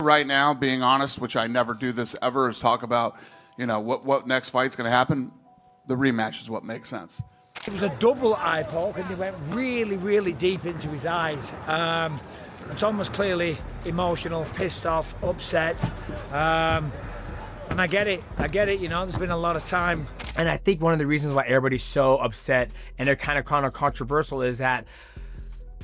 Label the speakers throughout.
Speaker 1: Right now, being honest, which I never do this ever, is talk about, what next fight's going to happen. The rematch is what makes sense.
Speaker 2: It was a double eye poke, and they went really, really deep into his eyes. Tom was clearly emotional, pissed off, upset. And I get it, there's been a lot of time.
Speaker 3: And I think one of the reasons why everybody's so upset and they're kind of controversial is that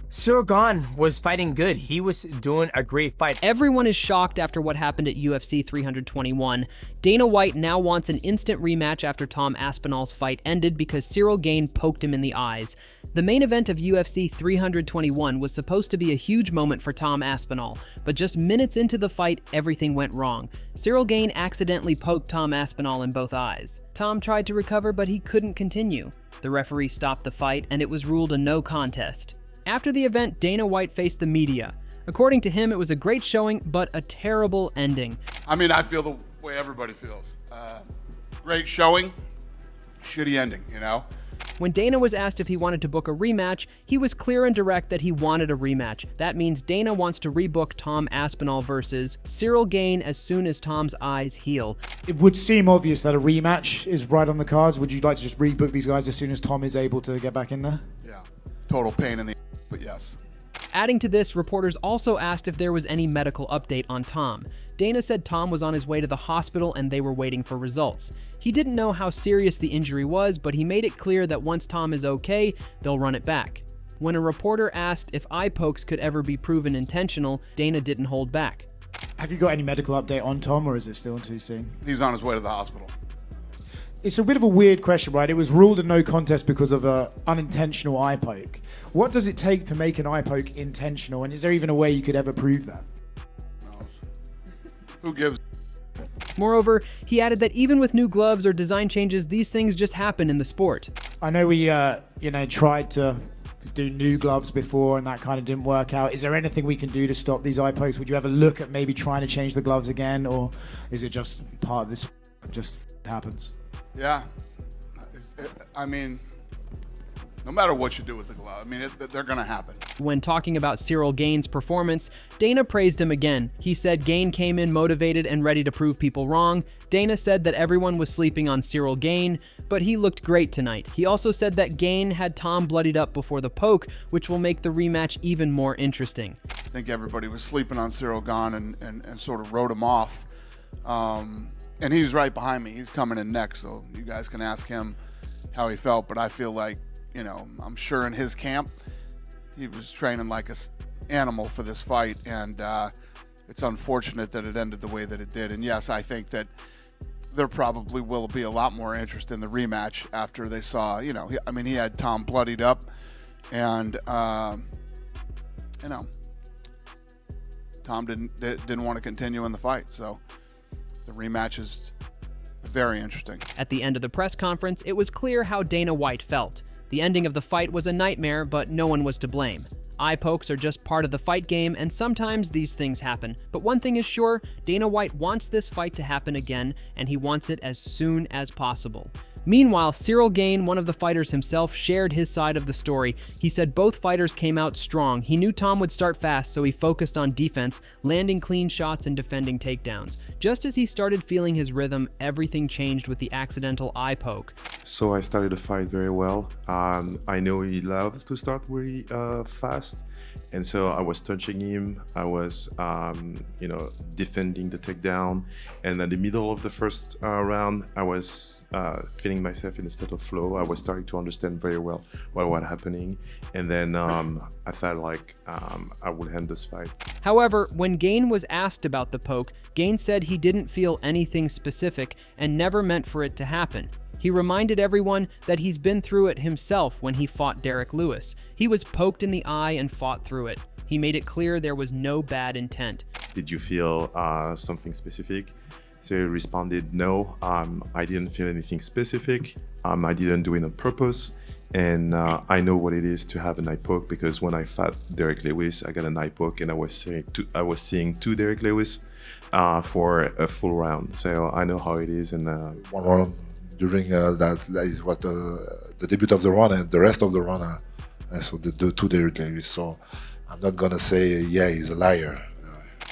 Speaker 3: Ciryl Gane was fighting good. He was doing a great fight.
Speaker 4: Everyone is shocked after what happened at UFC 321. Dana White now wants an instant rematch after Tom Aspinall's fight ended because Ciryl Gane poked him in the eyes. The main event of UFC 321 was supposed to be a huge moment for Tom Aspinall, but just minutes into the fight, everything went wrong. Ciryl Gane accidentally poked Tom Aspinall in both eyes. Tom tried to recover, but he couldn't continue. The referee stopped the fight, and it was ruled a no contest. After the event, Dana White faced the media. According to him, it was a great showing, but a terrible ending.
Speaker 1: I feel the way everybody feels. Great showing, shitty ending,
Speaker 4: When Dana was asked if he wanted to book a rematch, he was clear and direct that he wanted a rematch. That means Dana wants to rebook Tom Aspinall versus Ciryl Gane as soon as Tom's eyes heal.
Speaker 5: It would seem obvious that a rematch is right on the cards. Would you like to just rebook these guys as soon as Tom is able to get back in there?
Speaker 1: Yeah, total pain in the but yes.
Speaker 4: Adding to this, reporters also asked if there was any medical update on Tom. Dana said Tom was on his way to the hospital and they were waiting for results. He didn't know how serious the injury was, but he made it clear that once Tom is okay, they'll run it back. When a reporter asked if eye pokes could ever be proven intentional, Dana didn't hold back.
Speaker 5: Have you got any medical update on Tom, or is it still too soon?
Speaker 1: He's on his way to the hospital.
Speaker 5: It's a bit of a weird question, right? It was ruled a no contest because of an unintentional eye poke. What does it take to make an eye poke intentional, and is there even a way you could ever prove that?
Speaker 1: Who gives?
Speaker 4: Moreover, he added that even with new gloves or design changes, these things just happen in the sport.
Speaker 5: I know we, tried to do new gloves before and that kind of didn't work out. Is there anything we can do to stop these eye pokes? Would you ever look at maybe trying to change the gloves again, or is it just part of this, just happens?
Speaker 1: Yeah. No matter what you do with the glove, they're going to happen.
Speaker 4: When talking about Ciryl Gane's performance, Dana praised him again. He said Gane came in motivated and ready to prove people wrong. Dana said that everyone was sleeping on Ciryl Gane, but he looked great tonight. He also said that Gane had Tom bloodied up before the poke, which will make the rematch even more interesting.
Speaker 1: I think everybody was sleeping on Ciryl Gane and sort of wrote him off. And he's right behind me. He's coming in next, so you guys can ask him how he felt. But I feel like, I'm sure in his camp, he was training like an animal for this fight. And it's unfortunate that it ended the way that it did. And yes, I think that there probably will be a lot more interest in the rematch after they saw, he had Tom bloodied up. And, Tom didn't want to continue in the fight. So the rematch is very interesting.
Speaker 4: At the end of the press conference, it was clear how Dana White felt. The ending of the fight was a nightmare, but no one was to blame. Eye pokes are just part of the fight game, and sometimes these things happen. But one thing is sure, Dana White wants this fight to happen again, and he wants it as soon as possible. Meanwhile, Ciryl Gane, one of the fighters himself, shared his side of the story. He said both fighters came out strong. He knew Tom would start fast, so he focused on defense, landing clean shots and defending takedowns. Just as he started feeling his rhythm, everything changed with the accidental eye poke.
Speaker 6: So I started the fight very well. I know he loves to start really fast, and so I was touching him. I was, defending the takedown, and at the middle of the first round, I was feeling myself in a state of flow. I was starting to understand very well what was happening, and then I felt like I would end this fight.
Speaker 4: However, when Gane was asked about the poke, Gane said he didn't feel anything specific and never meant for it to happen. He reminded everyone that he's been through it himself when he fought Derek Lewis. He was poked in the eye and fought through it. He made it clear there was no bad intent.
Speaker 6: Did you feel something specific? So he responded, no, I didn't feel anything specific. I didn't do it on purpose. And I know what it is to have an eye poke, because when I fought Derek Lewis, I got an eye poke and I was seeing two Derek Lewis for a full round. So I know how it is. And
Speaker 7: one round during that is what the debut of the round, and the rest of the round, so the two Derek Lewis. So I'm not gonna say, yeah, he's a liar.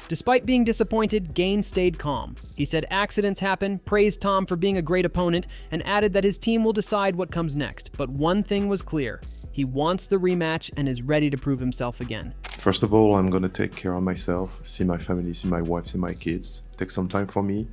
Speaker 4: Despite being disappointed, Gane stayed calm. He said accidents happen, praised Tom for being a great opponent, and added that his team will decide what comes next. But one thing was clear. He wants the rematch and is ready to prove himself again.
Speaker 6: First of all, I'm going to take care of myself, see my family, see my wife, see my kids, take some time for me.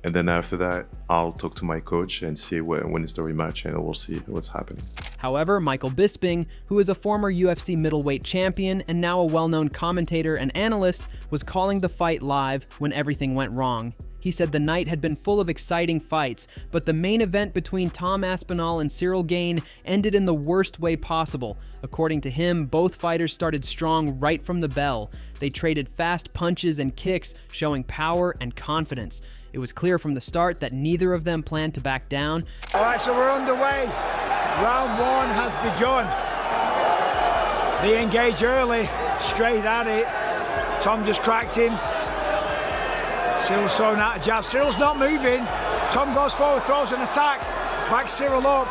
Speaker 6: And then after that, I'll talk to my coach and see when it's the rematch, and we'll see what's happening.
Speaker 4: However, Michael Bisping, who is a former UFC middleweight champion and now a well-known commentator and analyst, was calling the fight live when everything went wrong. He said the night had been full of exciting fights, but the main event between Tom Aspinall and Ciryl Gane ended in the worst way possible. According to him, both fighters started strong right from the bell. They traded fast punches and kicks, showing power and confidence. It was clear from the start that neither of them planned to back down.
Speaker 2: All right, so we're underway. Round one has begun. They engage early, straight at it. Tom just cracked him. Cyryl's throwing out a jab. Cyryl's not moving. Tom goes forward, throws an attack, backs Ciryl up.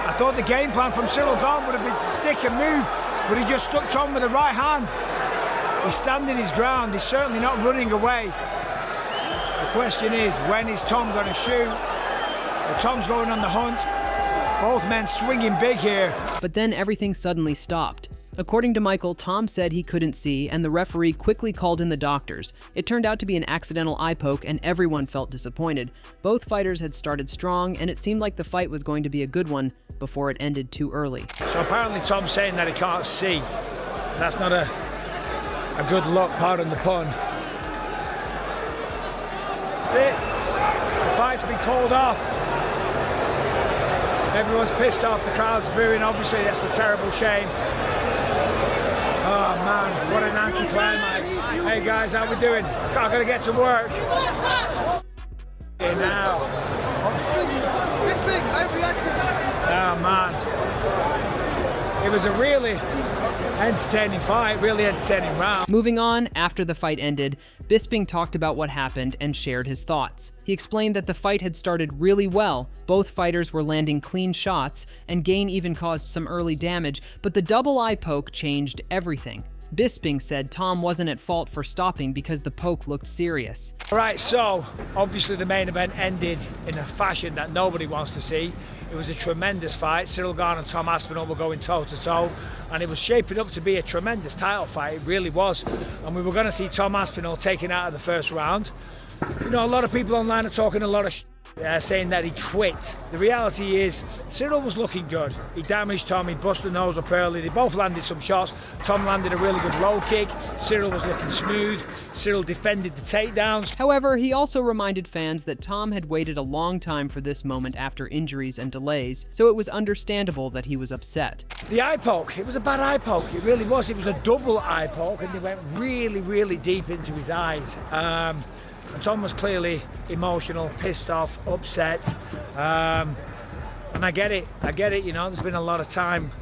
Speaker 2: I thought the game plan from Ciryl Gane would have been to stick and move, but he just stuck Tom with the right hand. He's standing his ground. He's certainly not running away. The question is, when is Tom going to shoot? Well, Tom's going on the hunt. Both men swinging big here.
Speaker 4: But then everything suddenly stopped. According to Michael, Tom said he couldn't see, and the referee quickly called in the doctors. It turned out to be an accidental eye poke, and everyone felt disappointed. Both fighters had started strong, and it seemed like the fight was going to be a good one before it ended too early.
Speaker 2: So apparently Tom's saying that he can't see. That's not a good look, pardon the pun. That's it. The fight's been called off. Everyone's pissed off, the crowd's booing. Obviously, that's a terrible shame. Oh man, what an anticlimax. Hey guys, how we doing? I gotta get to work. Now. Oh man. It was a really entertaining fight, really entertaining round.
Speaker 4: Moving on, after the fight ended, Bisping talked about what happened and shared his thoughts. He explained that the fight had started really well, both fighters were landing clean shots, and Gane even caused some early damage, but the double eye poke changed everything. Bisping said Tom wasn't at fault for stopping because the poke looked serious.
Speaker 2: All right, so obviously the main event ended in a fashion that nobody wants to see. It was a tremendous fight. Ciryl Gane and Tom Aspinall were going toe-to-toe, and it was shaping up to be a tremendous title fight. It really was. And we were going to see Tom Aspinall taken out of the first round. You know, a lot of people online are talking a lot of saying that he quit. The reality is, Ciryl was looking good. He damaged Tom, he busted the nose up early. They both landed some shots. Tom landed a really good low kick. Ciryl was looking smooth. Ciryl defended the takedowns.
Speaker 4: However, he also reminded fans that Tom had waited a long time for this moment after injuries and delays, so it was understandable that he was upset.
Speaker 2: The eye poke, it was a bad eye poke. It really was. It was a double eye poke, and they went really, really deep into his eyes. And Tom was clearly emotional, pissed off, upset. And I get it, you know, there's been a lot of time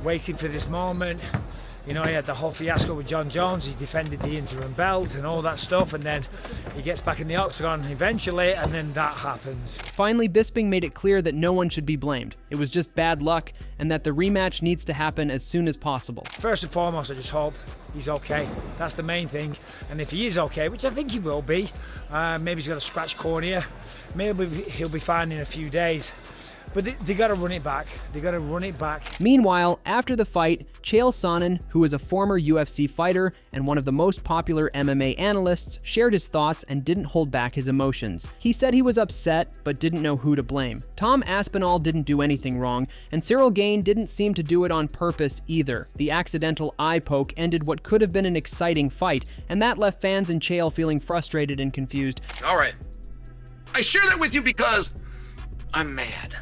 Speaker 2: waiting for this moment. You know, he had the whole fiasco with John Jones, he defended the interim belt and all that stuff, and then he gets back in the octagon eventually, and then that happens.
Speaker 4: Finally, Bisping made it clear that no one should be blamed. It was just bad luck, and that the rematch needs to happen as soon as possible.
Speaker 2: First and foremost, I just hope he's okay. That's the main thing. And if he is okay, which I think he will be, maybe he's got a scratched cornea, maybe he'll be fine in a few days. But they got to run it back. They got to run it back.
Speaker 4: Meanwhile, after the fight, Chael Sonnen, who is a former UFC fighter and one of the most popular MMA analysts, shared his thoughts and didn't hold back his emotions. He said he was upset, but didn't know who to blame. Tom Aspinall didn't do anything wrong, and Ciryl Gane didn't seem to do it on purpose either. The accidental eye poke ended what could have been an exciting fight, and that left fans and Chael feeling frustrated and confused.
Speaker 8: All right. I share that with you because I'm mad.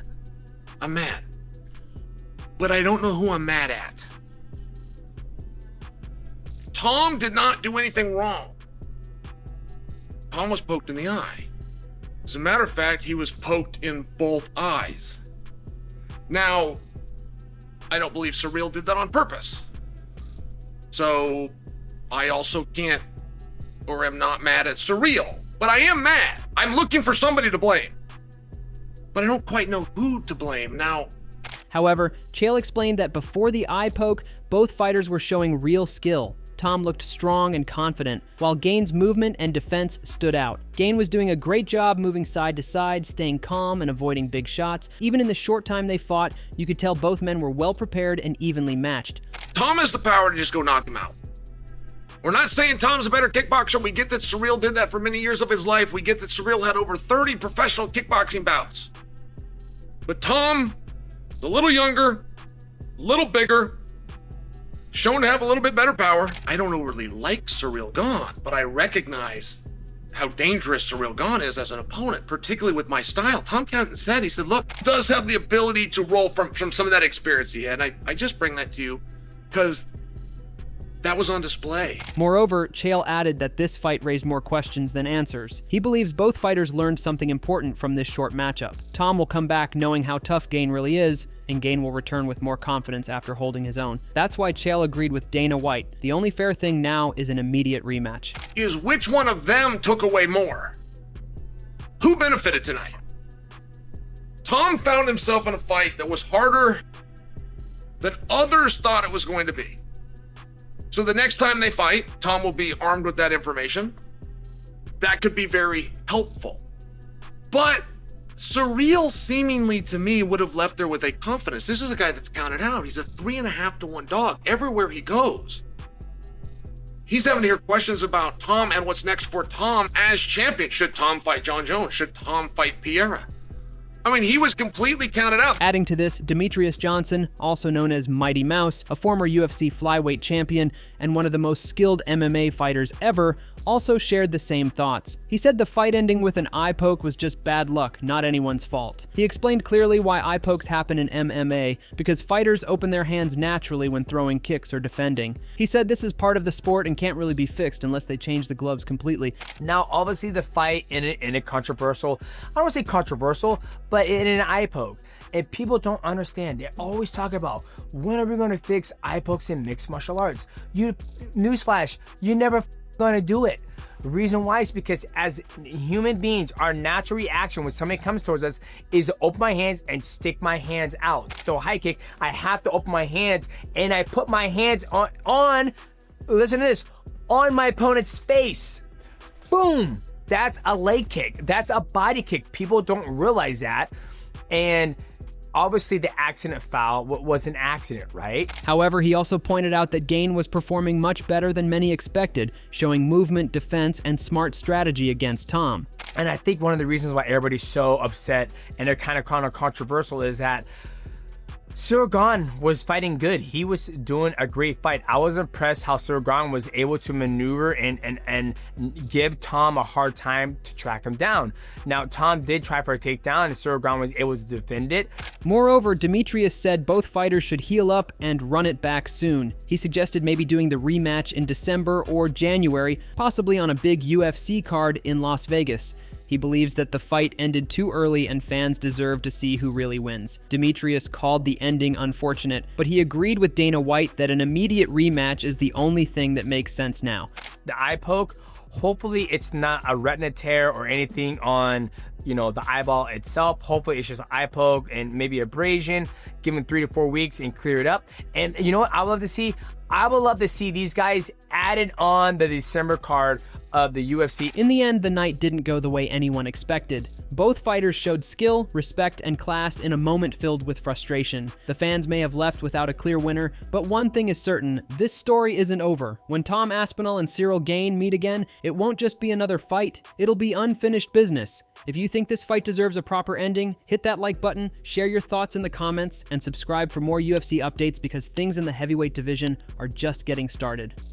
Speaker 8: I'm mad. But I don't know who I'm mad at. Tom did not do anything wrong. Tom was poked in the eye. As a matter of fact, he was poked in both eyes. Now, I don't believe Ciryl did that on purpose. So, I also can't, or am not mad at Ciryl. But I am mad. I'm looking for somebody to blame. But I don't quite know who to blame now.
Speaker 4: However, Chael explained that before the eye poke, both fighters were showing real skill. Tom looked strong and confident, while Gane's movement and defense stood out. Gane was doing a great job moving side to side, staying calm and avoiding big shots. Even in the short time they fought, you could tell both men were well prepared and evenly matched.
Speaker 8: Tom has the power to just go knock him out. We're not saying Tom's a better kickboxer. We get that Surreal did that for many years of his life. We get that Surreal had over 30 professional kickboxing bouts. But Tom is a little younger, a little bigger, shown to have a little bit better power. I don't overly like Surreal Gone, but I recognize how dangerous Surreal Gone is as an opponent, particularly with my style. Tom Canton said, he said, look, does have the ability to roll from some of that experience he had. And I just bring that to you because that was on display.
Speaker 4: Moreover, Chael added that this fight raised more questions than answers. He believes both fighters learned something important from this short matchup. Tom will come back knowing how tough Gane really is, and Gane will return with more confidence after holding his own. That's why Chael agreed with Dana White. The only fair thing now is an immediate rematch.
Speaker 8: Is which one of them took away more? Who benefited tonight? Tom found himself in a fight that was harder than others thought it was going to be. So the next time they fight, Tom will be armed with that information. That could be very helpful. But Surreal seemingly to me would have left there with a confidence. This is a guy that's counted out. He's a 3.5 to 1 dog everywhere he goes. He's having to hear questions about Tom and what's next for Tom as champion. Should Tom fight John Jones? Should Tom fight Piera? I mean, he was completely counted out.
Speaker 4: Adding to this, Demetrius Johnson, also known as Mighty Mouse, a former UFC flyweight champion and one of the most skilled MMA fighters ever, also shared the same thoughts. He said the fight ending with an eye poke was just bad luck, not anyone's fault. He explained clearly why eye pokes happen in MMA, because fighters open their hands naturally when throwing kicks or defending. He said this is part of the sport and can't really be fixed unless they change the gloves completely.
Speaker 3: Now, obviously, the fight in a controversial, I don't want to say controversial, but in an eye poke. And people don't understand. They always talk about, when are we going to fix eye pokes in mixed martial arts? Newsflash, you're never going to do it. The reason why is because as human beings, our natural reaction when somebody comes towards us is to open my hands and stick my hands out. So a high kick, I have to open my hands and I put my hands on listen to this, on my opponent's face. Boom. That's a leg kick. That's a body kick. People don't realize that. And obviously the accident foul was an accident, right?
Speaker 4: However, he also pointed out that Gane was performing much better than many expected, showing movement, defense, and smart strategy against Tom.
Speaker 3: And I think one of the reasons why everybody's so upset and they're kind of controversial is that Ciryl Gane was fighting good. He was doing a great fight. I was impressed how Ciryl Gane was able to maneuver and give Tom a hard time to track him down. Now, Tom did try for a takedown and Ciryl Gane was able to defend it.
Speaker 4: Moreover, Demetrius said both fighters should heal up and run it back soon. He suggested maybe doing the rematch in December or January, possibly on a big UFC card in Las Vegas. He believes that the fight ended too early and fans deserve to see who really wins. Demetrius called the ending unfortunate, but he agreed with Dana White that an immediate rematch is the only thing that makes sense now.
Speaker 3: The eye poke, hopefully it's not a retina tear or anything on, the eyeball itself. Hopefully it's just an eye poke and maybe abrasion. Give him 3 to 4 weeks and clear it up. And you know what I would love to see? I would love to see these guys added on the December card of the UFC.
Speaker 4: In the end, the night didn't go the way anyone expected. Both fighters showed skill, respect, and class in a moment filled with frustration. The fans may have left without a clear winner, but one thing is certain, this story isn't over. When Tom Aspinall and Ciryl Gane meet again, it won't just be another fight, it'll be unfinished business. If you think this fight deserves a proper ending, hit that like button, share your thoughts in the comments, and subscribe for more UFC updates because things in the heavyweight division are just getting started.